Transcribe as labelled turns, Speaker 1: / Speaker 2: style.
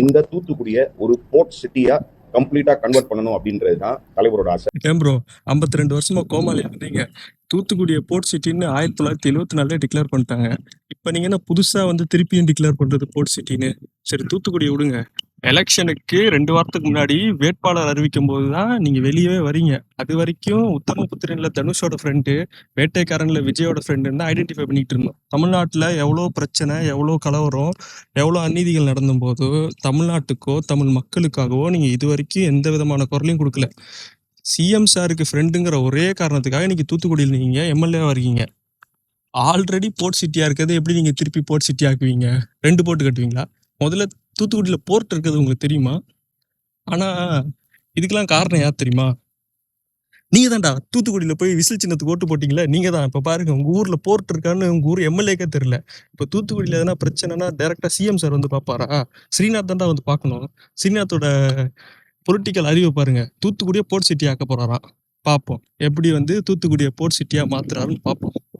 Speaker 1: இந்த தூத்துக்குடிய ஒரு போர்ட் சிட்டியா கம்ப்ளீட்டா கன்வெர்ட் பண்ணணும் அப்படின்றது தான் தலைவரோட ஆசை.
Speaker 2: ஏன் ப்ரோ 52 வருஷமா கோமாளி இருந்தீங்க, தூத்துக்குடியை போர்ட் சிட்டின்னு 1974 டிக்ளேர் பண்ணிட்டாங்க. இப்போ நீங்க என்ன புதுசா வந்து திருப்பியும் டிக்ளேர் பண்றது போர்ட் சிட்டின்னு? சரி தூத்துக்குடியை விடுங்க. எலெக்ஷனுக்கு 2 வாரத்துக்கு முன்னாடி வேட்பாளர் அறிவிக்கும் போது தான் நீங்க வெளியவே வரீங்க. அது வரைக்கும் உத்தமபுத்திரன்ல தனுஷோட ஃப்ரெண்டு, வேட்டைக்காரன்ல விஜயோட ஃப்ரெண்டுன்னு தான் ஐடென்டிஃபை பண்ணிட்டு இருந்தோம். தமிழ்நாட்டில் எவ்வளோ பிரச்சனை, எவ்வளோ கலவரம், எவ்வளோ அநீதிகள் நடந்தும் போது தமிழ்நாட்டுக்கோ தமிழ் மக்களுக்காகவோ நீங்க இது வரைக்கும் எந்த விதமான குரலையும் கொடுக்கல. சிஎம் சாருக்கு ஃப்ரெண்டுங்கிற ஒரே காரணத்துக்காக இன்னைக்கு தூத்துக்குடியில் நீங்க எம்எல்ஏவா இருக்கீங்க. ஆல்ரெடி போர்ட் சிட்டியா இருக்கிறது எப்படி நீங்க திருப்பி போர்ட் சிட்டி ஆக்குவீங்க? 2 போர்ட் கட்டுவீங்களா? முதல்ல தூத்துக்குடியில போர்ட் இருக்கிறது உங்களுக்கு தெரியுமா? ஆனா இதுக்கெல்லாம் காரணம் யார் தெரியுமா? நீங்க தான்டா. தூத்துக்குடியில போய் விசில் சின்னத்துக்கு ஓட்டு போட்டீங்களா? நீங்க தான். இப்ப பாருங்க, உங்க ஊர்ல போர்ட் இருக்கான்னு உங்க ஊர் எம்எல்ஏக்கே தெரியல. இப்ப தூத்துக்குடியில எதனா பிரச்சனைனா டைரக்டா சிஎம் சார் வந்து பாப்பாரா? ஸ்ரீநாத் தான்டா வந்து பார்க்கணும். ஸ்ரீநாத்தோட பொலிட்டிக்கல் அறிவை பாருங்க. தூத்துக்குடியை போர்ட் சிட்டி ஆக்க போறாராம். பார்ப்போம் எப்படி வந்து தூத்துக்குடியை போர்ட் சிட்டியா மாத்துறாருன்னு பார்ப்போம்.